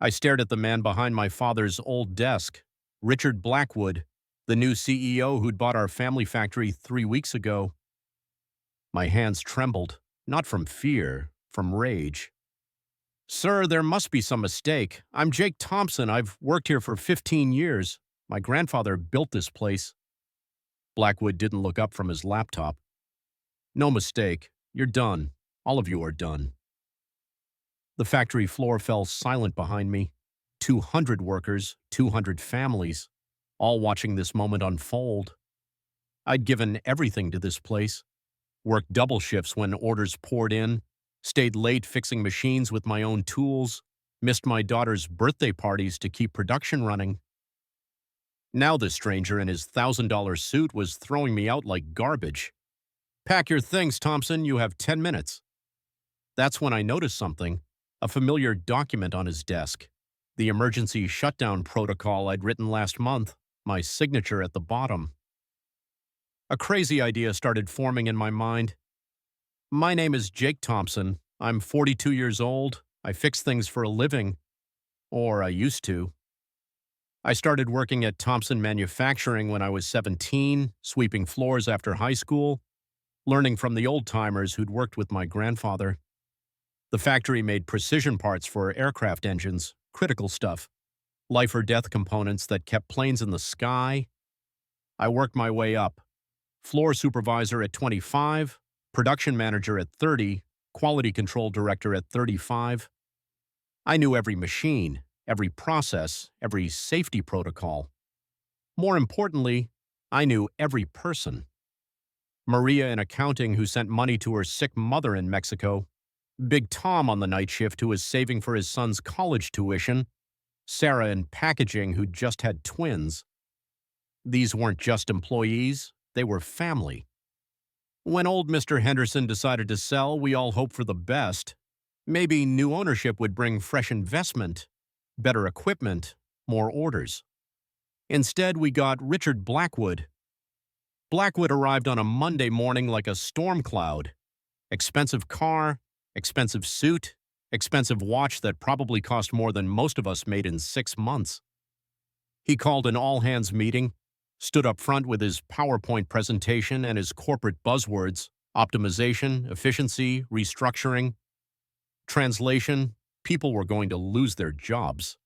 I stared at the man behind my father's old desk, Richard Blackwood, the new CEO who'd bought our family factory 3 weeks ago. My hands trembled, not from fear, from rage. "Sir, there must be some mistake. I'm Jake Thompson. I've worked here for 15 years. My grandfather built this place." Blackwood didn't look up from his laptop. "No mistake. You're done. All of you are done." The factory floor fell silent behind me. 200 workers, 200 families, all watching this moment unfold. I'd given everything to this place, worked double shifts when orders poured in, stayed late fixing machines with my own tools, missed my daughter's birthday parties to keep production running. Now this stranger in his $1,000 suit was throwing me out like garbage. "Pack your things, Thompson. You have 10 minutes. That's when I noticed something, a familiar document on his desk. The emergency shutdown protocol I'd written last month, my signature at the bottom. A crazy idea started forming in my mind. "My name is Jake Thompson. I'm 42 years old. I fix things for a living. Or I used to. I started working at Thompson Manufacturing when I was 17, sweeping floors after high school, learning from the old-timers who'd worked with my grandfather. The factory made precision parts for aircraft engines, critical stuff, life-or-death components that kept planes in the sky. I worked my way up. Floor supervisor at 25, production manager at 30, quality control director at 35. I knew every machine, every process, every safety protocol. More importantly, I knew every person. Maria in accounting who sent money to her sick mother in Mexico, Big Tom on the night shift who was saving for his son's college tuition, Sarah in packaging who'd just had twins. These weren't just employees, they were family. When old Mr. Henderson decided to sell, we all hoped for the best. Maybe new ownership would bring fresh investment, better equipment, more orders. Instead, we got Richard Blackwood. Blackwood arrived on a Monday morning like a storm cloud. Expensive car, expensive suit, expensive watch that probably cost more than most of us made in 6 months. He called an all-hands meeting, stood up front with his PowerPoint presentation and his corporate buzzwords, optimization, efficiency, restructuring. Translation, people were going to lose their jobs.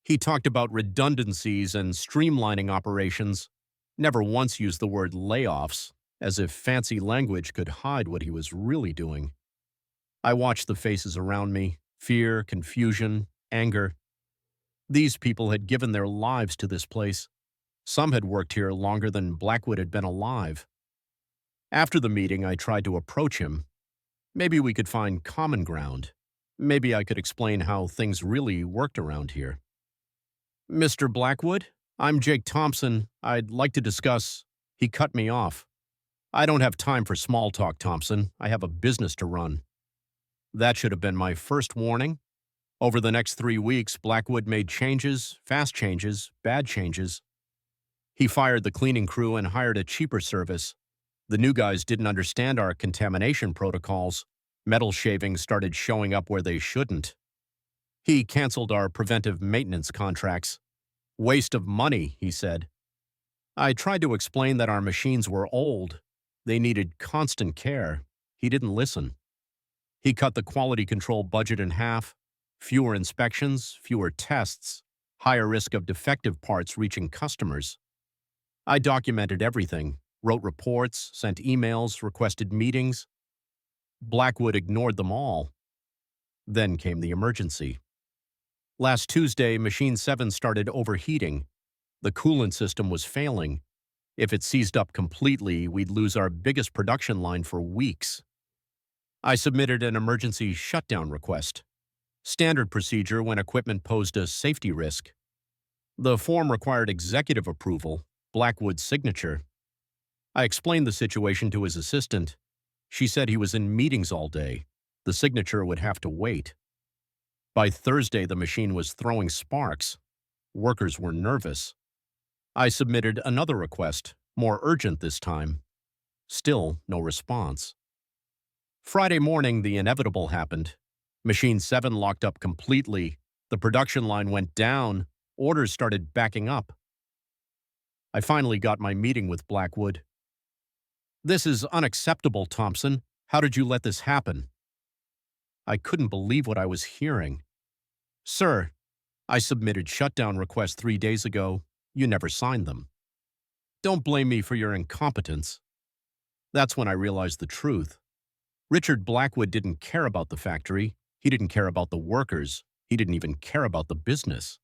He talked about redundancies and streamlining operations, never once used the word layoffs, as if fancy language could hide what he was really doing. I watched the faces around me, fear, confusion, anger. These people had given their lives to this place. Some had worked here longer than Blackwood had been alive. After the meeting, I tried to approach him. Maybe we could find common ground. Maybe I could explain how things really worked around here. "Mr. Blackwood, I'm Jake Thompson. I'd like to discuss—" He cut me off. "I don't have time for small talk, Thompson. I have a business to run." That should have been my first warning. Over the next 3 weeks, Blackwood made changes, fast changes, bad changes. He fired the cleaning crew and hired a cheaper service. The new guys didn't understand our contamination protocols. Metal shavings started showing up where they shouldn't. He canceled our preventive maintenance contracts. "Waste of money," he said. I tried to explain that our machines were old. They needed constant care. He didn't listen. He cut the quality control budget in half. Fewer inspections, fewer tests, higher risk of defective parts reaching customers. I documented everything, wrote reports, sent emails, requested meetings. Blackwood ignored them all. Then came the emergency. Last Tuesday, Machine 7 started overheating. The coolant system was failing. If it seized up completely, we'd lose our biggest production line for weeks. I submitted an emergency shutdown request. Standard procedure when equipment posed a safety risk. The form required executive approval, Blackwood's signature. I explained the situation to his assistant. She said he was in meetings all day. The signature would have to wait. By Thursday, the machine was throwing sparks. Workers were nervous. I submitted another request, more urgent this time. Still no response. Friday morning, the inevitable happened. Machine 7 locked up completely. The production line went down. Orders started backing up. I finally got my meeting with Blackwood. "This is unacceptable, Thompson. How did you let this happen?" I couldn't believe what I was hearing. "Sir, I submitted shutdown requests 3 days ago. You never signed them. Don't blame me for your incompetence." That's when I realized the truth. Richard Blackwood didn't care about the factory. He didn't care about the workers. He didn't even care about the business.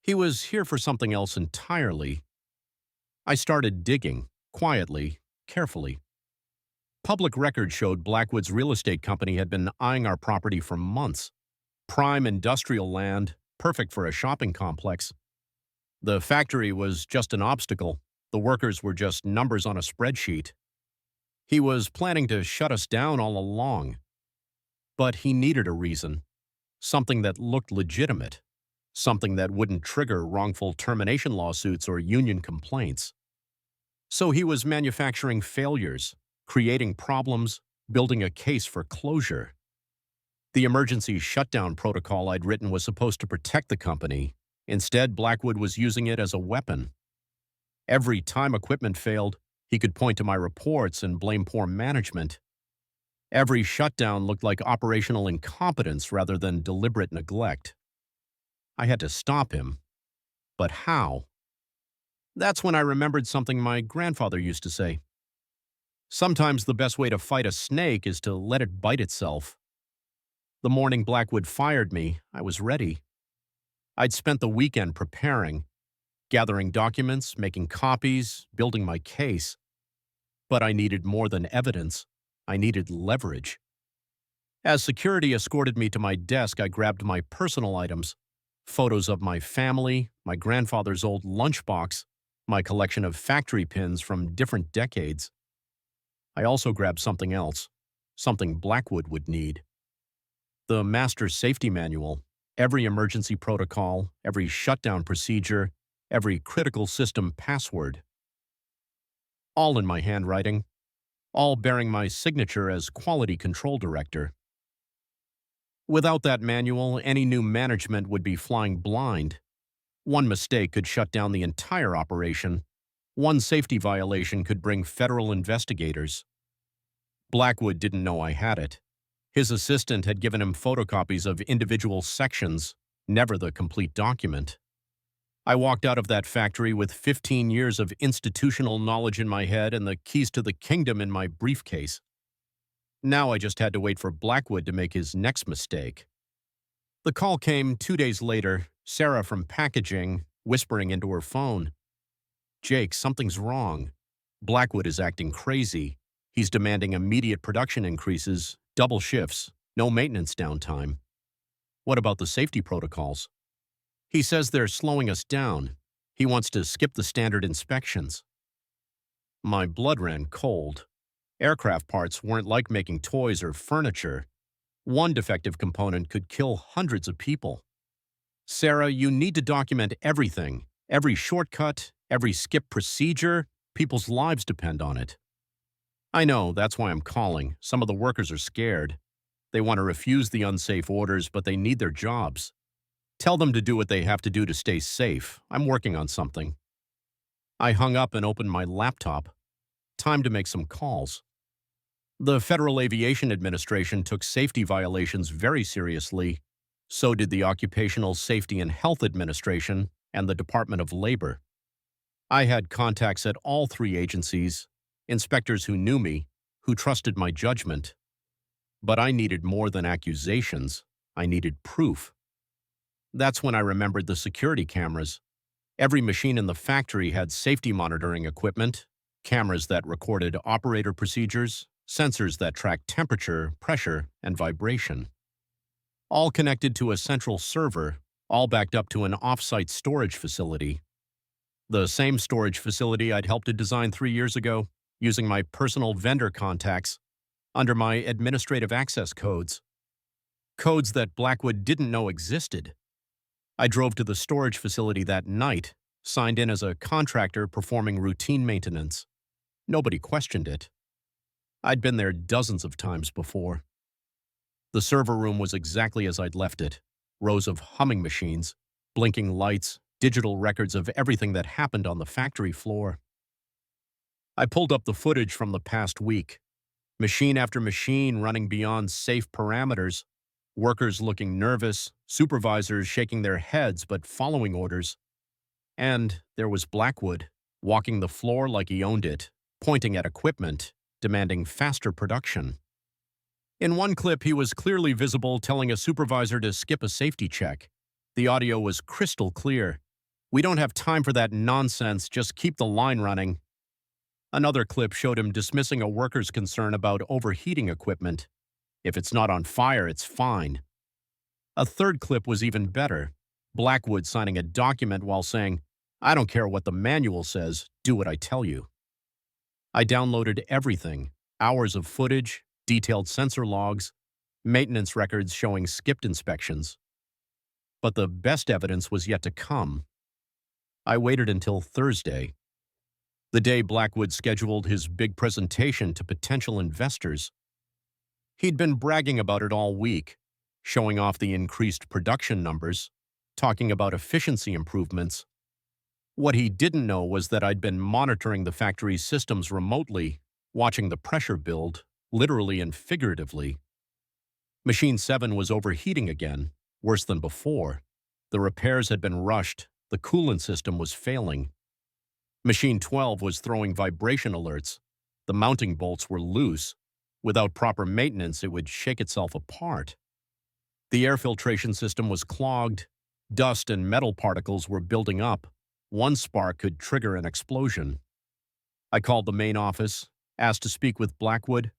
He was here for something else entirely. I started digging, quietly, carefully. Public records showed Blackwood's real estate company had been eyeing our property for months. Prime industrial land, perfect for a shopping complex. The factory was just an obstacle. The workers were just numbers on a spreadsheet. He was planning to shut us down all along. But he needed a reason. Something that looked legitimate. Something that wouldn't trigger wrongful termination lawsuits or union complaints. So he was manufacturing failures, creating problems, building a case for closure. The emergency shutdown protocol I'd written was supposed to protect the company. Instead, Blackwood was using it as a weapon. Every time equipment failed, he could point to my reports and blame poor management. Every shutdown looked like operational incompetence rather than deliberate neglect. I had to stop him. But how? That's when I remembered something my grandfather used to say. Sometimes the best way to fight a snake is to let it bite itself. The morning Blackwood fired me, I was ready. I'd spent the weekend preparing, gathering documents, making copies, building my case. But I needed more than evidence. I needed leverage. As security escorted me to my desk, I grabbed my personal items, photos of my family, my grandfather's old lunchbox, my collection of factory pins from different decades. I also grabbed something else, something Blackwood would need. The master safety manual, every emergency protocol, every shutdown procedure, every critical system password. All in my handwriting, all bearing my signature as quality control director. Without that manual, any new management would be flying blind. One mistake could shut down the entire operation. One safety violation could bring federal investigators. Blackwood didn't know I had it. His assistant had given him photocopies of individual sections, never the complete document. I walked out of that factory with 15 years of institutional knowledge in my head and the keys to the kingdom in my briefcase. Now I just had to wait for Blackwood to make his next mistake. The call came 2 days later, Sarah from packaging, whispering into her phone. "Jake, something's wrong. Blackwood is acting crazy. He's demanding immediate production increases, double shifts, no maintenance downtime. What about the safety protocols? He says they're slowing us down. He wants to skip the standard inspections." My blood ran cold. Aircraft parts weren't like making toys or furniture. One defective component could kill hundreds of people. "Sarah, you need to document everything. Every shortcut, every skip procedure. People's lives depend on it." "I know, that's why I'm calling. Some of the workers are scared. They want to refuse the unsafe orders, but they need their jobs. Tell them to do what they have to do to stay safe. I'm working on something." I hung up and opened my laptop. Time to make some calls. The Federal Aviation Administration took safety violations very seriously. So did the Occupational Safety and Health Administration and the Department of Labor. I had contacts at all three agencies, inspectors who knew me, who trusted my judgment. But I needed more than accusations. I needed proof. That's when I remembered the security cameras. Every machine in the factory had safety monitoring equipment, cameras that recorded operator procedures, sensors that tracked temperature, pressure, and vibration. All connected to a central server, all backed up to an off-site storage facility. The same storage facility I'd helped to design 3 years ago, using my personal vendor contacts, under my administrative access codes. Codes that Blackwood didn't know existed. I drove to the storage facility that night, signed in as a contractor performing routine maintenance. Nobody questioned it. I'd been there dozens of times before. The server room was exactly as I'd left it. rows of humming machines, blinking lights, digital records of everything that happened on the factory floor. I pulled up the footage from the past week. Machine after machine running beyond safe parameters, workers looking nervous, supervisors shaking their heads but following orders. And there was Blackwood, walking the floor like he owned it, pointing at equipment, demanding faster production. In one clip, he was clearly visible telling a supervisor to skip a safety check. The audio was crystal clear. "We don't have time for that nonsense, just keep the line running." Another clip showed him dismissing a worker's concern about overheating equipment. "If it's not on fire, it's fine." A third clip was even better. Blackwood signing a document while saying, "I don't care what the manual says, do what I tell you." I downloaded everything, hours of footage, detailed sensor logs, maintenance records showing skipped inspections. But the best evidence was yet to come. I waited until Thursday, the day Blackwood scheduled his big presentation to potential investors. He'd been bragging about it all week, showing off the increased production numbers, talking about efficiency improvements. What he didn't know was that I'd been monitoring the factory's systems remotely, watching the pressure build, literally and figuratively. Machine 7 was overheating again, worse than before. The repairs had been rushed, the coolant system was failing. Machine 12 was throwing vibration alerts. The mounting bolts were loose. Without proper maintenance, it would shake itself apart. The air filtration system was clogged. Dust and metal particles were building up. One spark could trigger an explosion. I called the main office, asked to speak with Blackwood.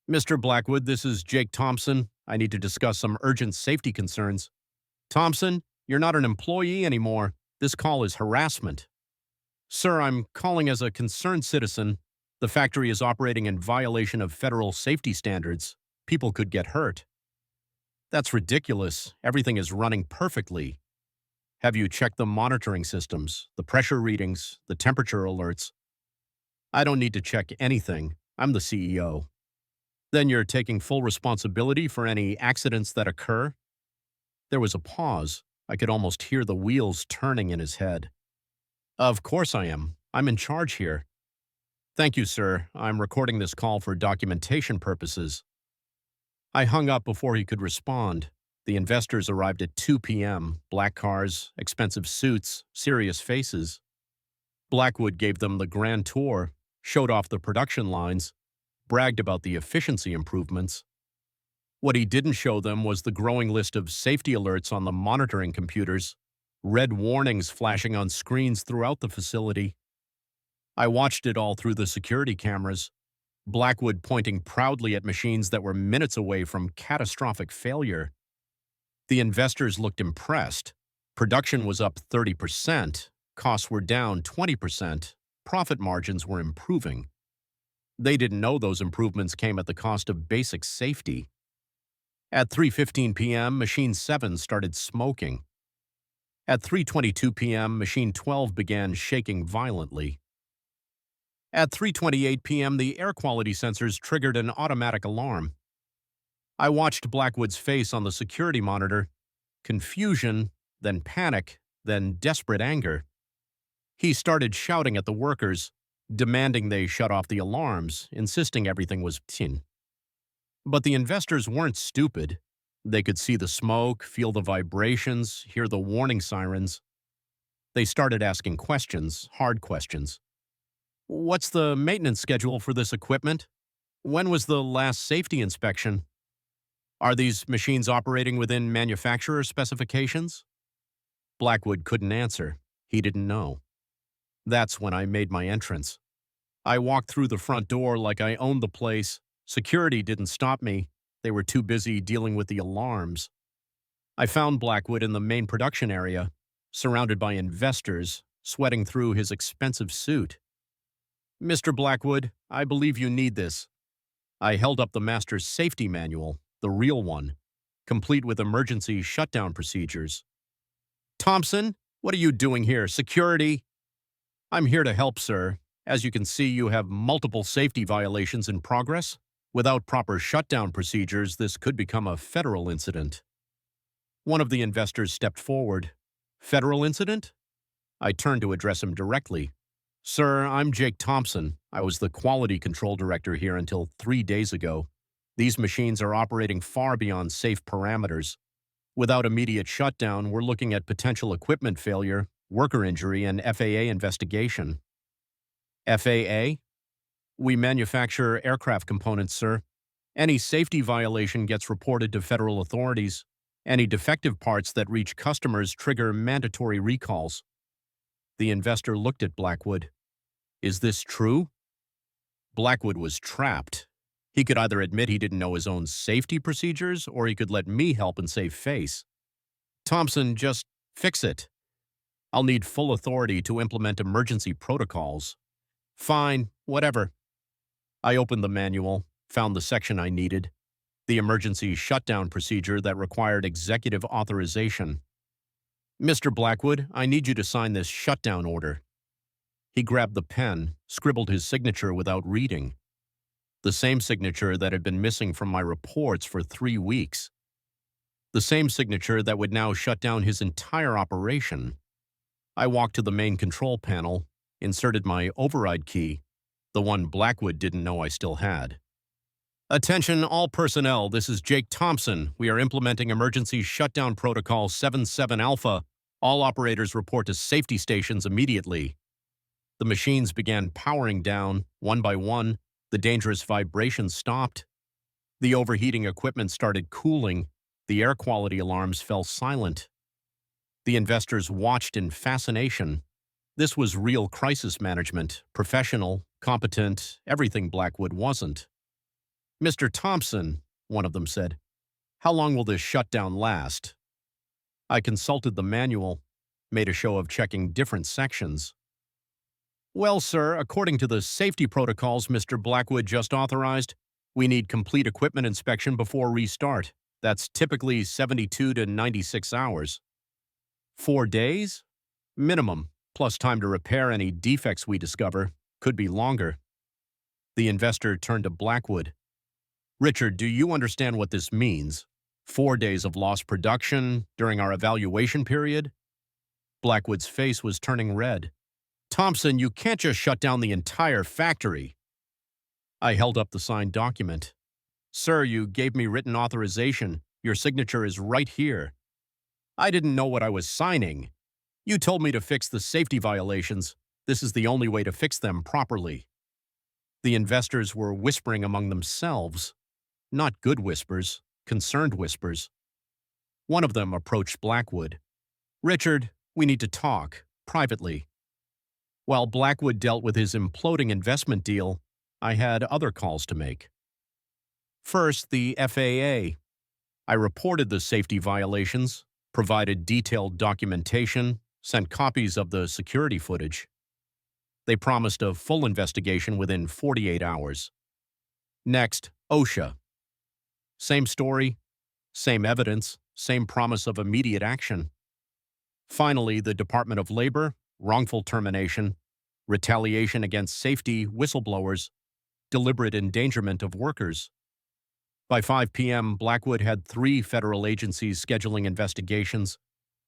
"Mr. Blackwood, this is Jake Thompson. I need to discuss some urgent safety concerns." "Thompson, you're not an employee anymore. This call is harassment." "Sir, I'm calling as a concerned citizen. The factory is operating in violation of federal safety standards. People could get hurt." "That's ridiculous. Everything is running perfectly." "Have you checked the monitoring systems, the pressure readings, the temperature alerts?" "I don't need to check anything. I'm the CEO." "Then you're taking full responsibility for any accidents that occur?" There was a pause. I could almost hear the wheels turning in his head. "Of course I am. I'm in charge here." "Thank you, sir. I'm recording this call for documentation purposes." I hung up before he could respond. The investors arrived at 2 p.m., black cars, expensive suits, serious faces. Blackwood gave them the grand tour, showed off the production lines, bragged about the efficiency improvements. What he didn't show them was the growing list of safety alerts on the monitoring computers, red warnings flashing on screens throughout the facility. I watched it all through the security cameras, Blackwood pointing proudly at machines that were minutes away from catastrophic failure. The investors looked impressed. Production was up 30%, costs were down 20%, profit margins were improving. They didn't know those improvements came at the cost of basic safety. At 3:15 p.m., Machine 7 started smoking. At 3:22 p.m., Machine 12 began shaking violently. At 3:28 p.m., the air quality sensors triggered an automatic alarm. I watched Blackwood's face on the security monitor. Confusion, then panic, then desperate anger. He started shouting at the workers, demanding they shut off the alarms, insisting everything was tin. But the investors weren't stupid. They could see the smoke, feel the vibrations, hear the warning sirens. They started asking questions, hard questions. "What's the maintenance schedule for this equipment? When was the last safety inspection? Are these machines operating within manufacturer specifications?" Blackwood couldn't answer. He didn't know. That's when I made my entrance. I walked through the front door like I owned the place. Security didn't stop me. They were too busy dealing with the alarms. I found Blackwood in the main production area, surrounded by investors, sweating through his expensive suit. "Mr. Blackwood, I believe you need this." I held up the master's safety manual, the real one, complete with emergency shutdown procedures. "Thompson, what are you doing here? Security?" "I'm here to help, sir. As you can see, you have multiple safety violations in progress. Without proper shutdown procedures, this could become a federal incident." One of the investors stepped forward. Federal incident? I turned to address him directly. Sir, I'm Jake Thompson. I was the quality control director here until 3 days ago. These machines are operating far beyond safe parameters. Without immediate shutdown, we're looking at potential equipment failure, worker injury, and FAA investigation. FAA? We manufacture aircraft components, sir. Any safety violation gets reported to federal authorities. Any defective parts that reach customers trigger mandatory recalls. The investor looked at Blackwood. Is this true? Blackwood was trapped. He could either admit he didn't know his own safety procedures, or he could let me help and save face. Thompson, just fix it. I'll need full authority to implement emergency protocols. Fine, whatever. I opened the manual, found the section I needed, the emergency shutdown procedure that required executive authorization. Mr. Blackwood, I need you to sign this shutdown order. He grabbed the pen, scribbled his signature without reading. The same signature that had been missing from my reports for 3 weeks. The same signature that would now shut down his entire operation. I walked to the main control panel, inserted my override key, the one Blackwood didn't know I still had. Attention all personnel, this is Jake Thompson. We are implementing emergency shutdown protocol 77 Alpha. All operators report to safety stations immediately. The machines began powering down, one by one. The dangerous vibrations stopped. The overheating equipment started cooling. The air quality alarms fell silent. The investors watched in fascination. This was real crisis management, professional, competent, everything Blackwood wasn't. Mr. Thompson, one of them said, how long will this shutdown last? I consulted the manual, made a show of checking different sections. Well, sir, according to the safety protocols Mr. Blackwood just authorized, we need complete equipment inspection before restart. That's typically 72 to 96 hours. 4 days? Minimum, plus time to repair any defects we discover. Could be longer. The investor turned to Blackwood. Richard, do you understand what this means? 4 days of lost production during our evaluation period? Blackwood's face was turning red. Thompson, you can't just shut down the entire factory. I held up the signed document. Sir, you gave me written authorization. Your signature is right here. I didn't know what I was signing. You told me to fix the safety violations. This is the only way to fix them properly. The investors were whispering among themselves. Not good whispers, concerned whispers. One of them approached Blackwood. Richard, we need to talk, privately. While Blackwood dealt with his imploding investment deal, I had other calls to make. First, the FAA. I reported the safety violations, provided detailed documentation, sent copies of the security footage. They promised a full investigation within 48 hours. Next, OSHA. Same story, same evidence, same promise of immediate action. Finally, the Department of Labor, wrongful termination, retaliation against safety whistleblowers, deliberate endangerment of workers. By 5 p.m., Blackwood had 3 federal agencies scheduling investigations.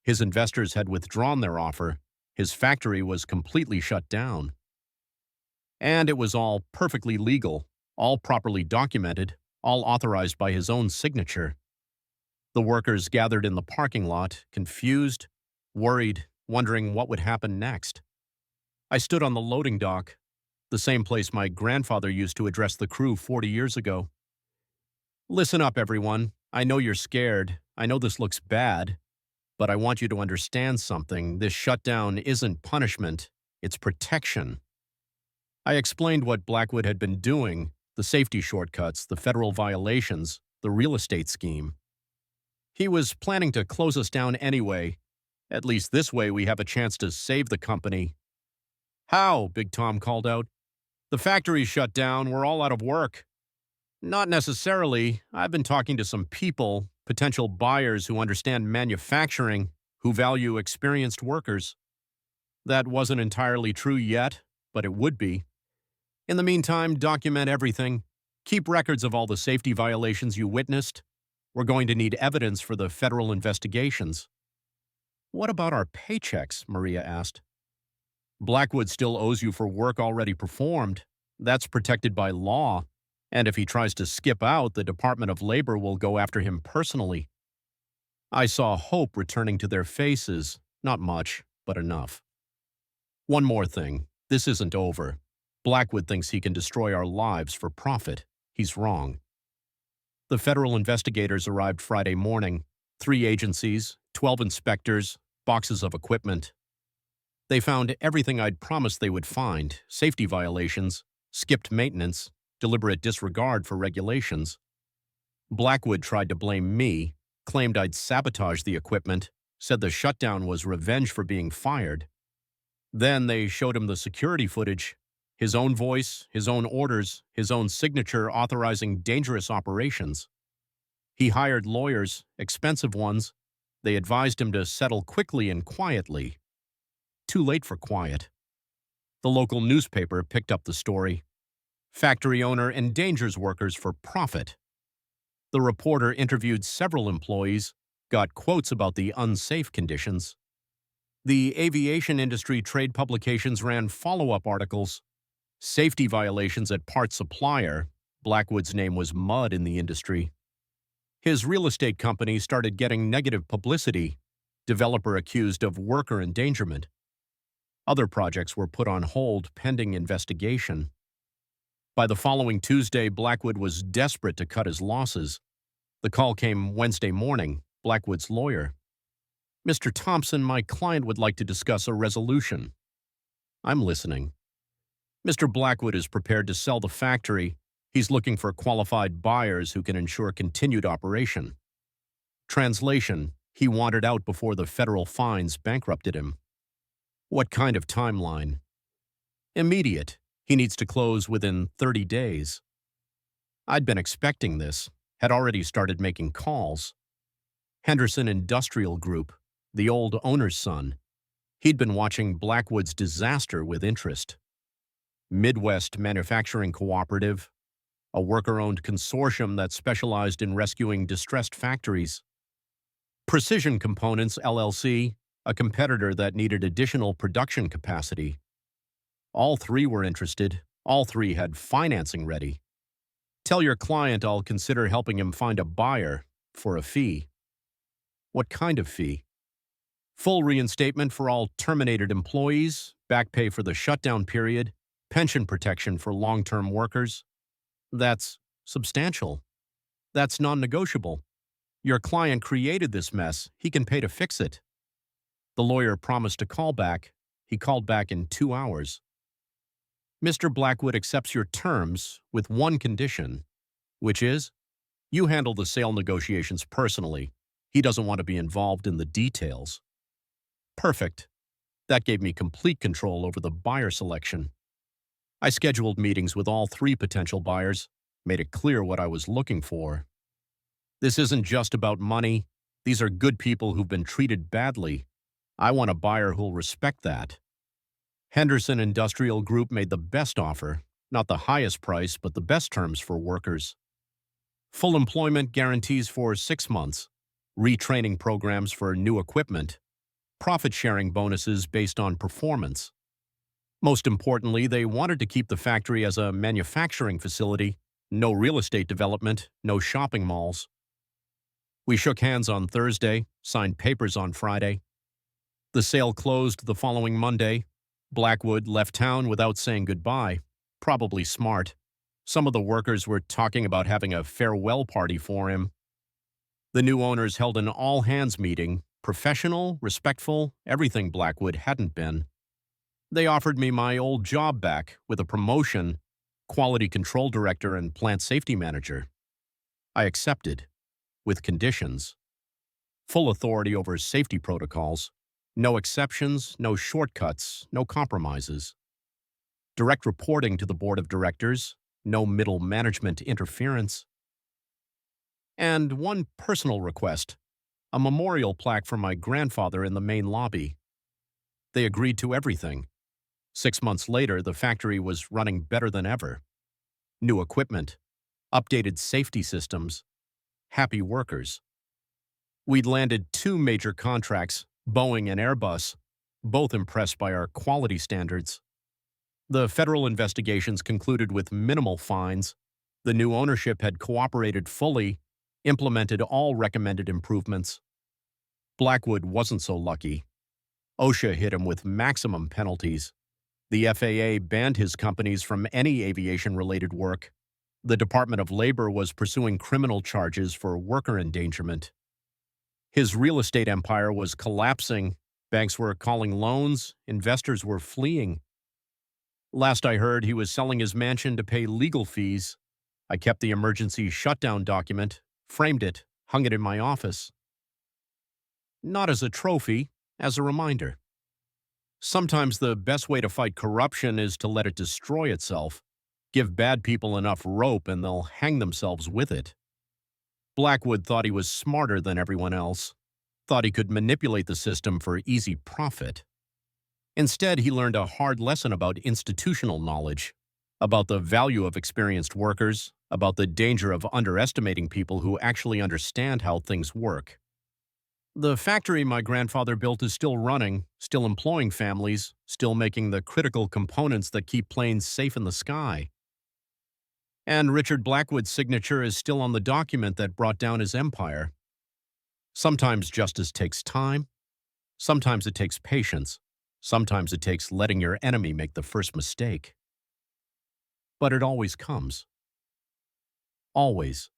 His investors had withdrawn their offer. His factory was completely shut down. And it was all perfectly legal, all properly documented, all authorized by his own signature. The workers gathered in the parking lot, confused, worried, wondering what would happen next. I stood on the loading dock, the same place my grandfather used to address the crew 40 years ago. Listen up, everyone. I know you're scared. I know this looks bad. But I want you to understand something. This shutdown isn't punishment. It's protection. I explained what Blackwood had been doing, the safety shortcuts, the federal violations, the real estate scheme. He was planning to close us down anyway. At least this way we have a chance to save the company. How? Big Tom called out. The factory's shut down. We're all out of work. Not necessarily. I've been talking to some people, potential buyers who understand manufacturing, who value experienced workers. That wasn't entirely true yet, but it would be. In the meantime, document everything. Keep records of all the safety violations you witnessed. We're going to need evidence for the federal investigations. What about our paychecks? Maria asked. Blackwood still owes you for work already performed. That's protected by law. And if he tries to skip out, the Department of Labor will go after him personally. I saw hope returning to their faces. Not much, but enough. One more thing. This isn't over. Blackwood thinks he can destroy our lives for profit. He's wrong. The federal investigators arrived Friday morning. 3 agencies, 12 inspectors, boxes of equipment. They found everything I'd promised they would find: safety violations, skipped maintenance, deliberate disregard for regulations. Blackwood tried to blame me, claimed I'd sabotaged the equipment, said the shutdown was revenge for being fired. Then they showed him the security footage, his own voice, his own orders, his own signature authorizing dangerous operations. He hired lawyers, expensive ones. They advised him to settle quickly and quietly. Too late for quiet. The local newspaper picked up the story. Factory owner endangers workers for profit. The reporter interviewed several employees, got quotes about the unsafe conditions. The aviation industry trade publications ran follow-up articles. Safety violations at parts supplier. Blackwood's name was mud in the industry. His real estate company started getting negative publicity. Developer accused of worker endangerment. Other projects were put on hold pending investigation. By the following Tuesday, Blackwood was desperate to cut his losses. The call came Wednesday morning. Blackwood's lawyer. Mr. Thompson, my client would like to discuss a resolution. I'm listening. Mr. Blackwood is prepared to sell the factory. He's looking for qualified buyers who can ensure continued operation. Translation: he wanted out before the federal fines bankrupted him. What kind of timeline? Immediate. He needs to close within 30 days. I'd been expecting this, had already started making calls. Henderson Industrial Group, the old owner's son. He'd been watching Blackwood's disaster with interest. Midwest Manufacturing Cooperative, a worker-owned consortium that specialized in rescuing distressed factories. Precision Components, LLC, a competitor that needed additional production capacity. All 3 were interested. All 3 had financing ready. Tell your client I'll consider helping him find a buyer for a fee. What kind of fee? Full reinstatement for all terminated employees, back pay for the shutdown period, pension protection for long-term workers. That's substantial. That's non-negotiable. Your client created this mess. He can pay to fix it. The lawyer promised to call back. He called back in 2 hours. Mr. Blackwood accepts your terms with one condition, which is you handle the sale negotiations personally. He doesn't want to be involved in the details. Perfect. That gave me complete control over the buyer selection. I scheduled meetings with all 3 potential buyers, made it clear what I was looking for. This isn't just about money. These are good people who've been treated badly. I want a buyer who'll respect that. Henderson Industrial Group made the best offer, not the highest price, but the best terms for workers. Full employment guarantees for 6 months, retraining programs for new equipment, profit-sharing bonuses based on performance. Most importantly, they wanted to keep the factory as a manufacturing facility, no real estate development, no shopping malls. We shook hands on Thursday, signed papers on Friday. The sale closed the following Monday. Blackwood left town without saying goodbye. Probably smart. Some of the workers were talking about having a farewell party for him. The new owners held an all-hands meeting, professional, respectful, everything Blackwood hadn't been. They offered me my old job back with a promotion, quality control director and plant safety manager. I accepted, with conditions. Full authority over safety protocols. No exceptions, no shortcuts, no compromises. Direct reporting to the board of directors, no middle management interference. And one personal request, a memorial plaque for my grandfather in the main lobby. They agreed to everything. 6 months later, the factory was running better than ever. New equipment, updated safety systems. happy workers. We'd landed 2 major contracts, Boeing and Airbus, both impressed by our quality standards. The federal investigations concluded with minimal fines. The new ownership had cooperated fully, implemented all recommended improvements. Blackwood wasn't so lucky. OSHA hit him with maximum penalties. The FAA banned his companies from any aviation-related work. The Department of Labor was pursuing criminal charges for worker endangerment. His real estate empire was collapsing. Banks were calling loans. Investors were fleeing. Last I heard, he was selling his mansion to pay legal fees. I kept the emergency shutdown document, framed it, hung it in my office. Not as a trophy, as a reminder. Sometimes the best way to fight corruption is to let it destroy itself. Give bad people enough rope and they'll hang themselves with it. Blackwood thought he was smarter than everyone else, thought he could manipulate the system for easy profit. Instead, he learned a hard lesson about institutional knowledge, about the value of experienced workers, about the danger of underestimating people who actually understand how things work. The factory my grandfather built is still running, still employing families, still making the critical components that keep planes safe in the sky. And Richard Blackwood's signature is still on the document that brought down his empire. Sometimes justice takes time. Sometimes it takes patience. Sometimes it takes letting your enemy make the first mistake. But it always comes. Always.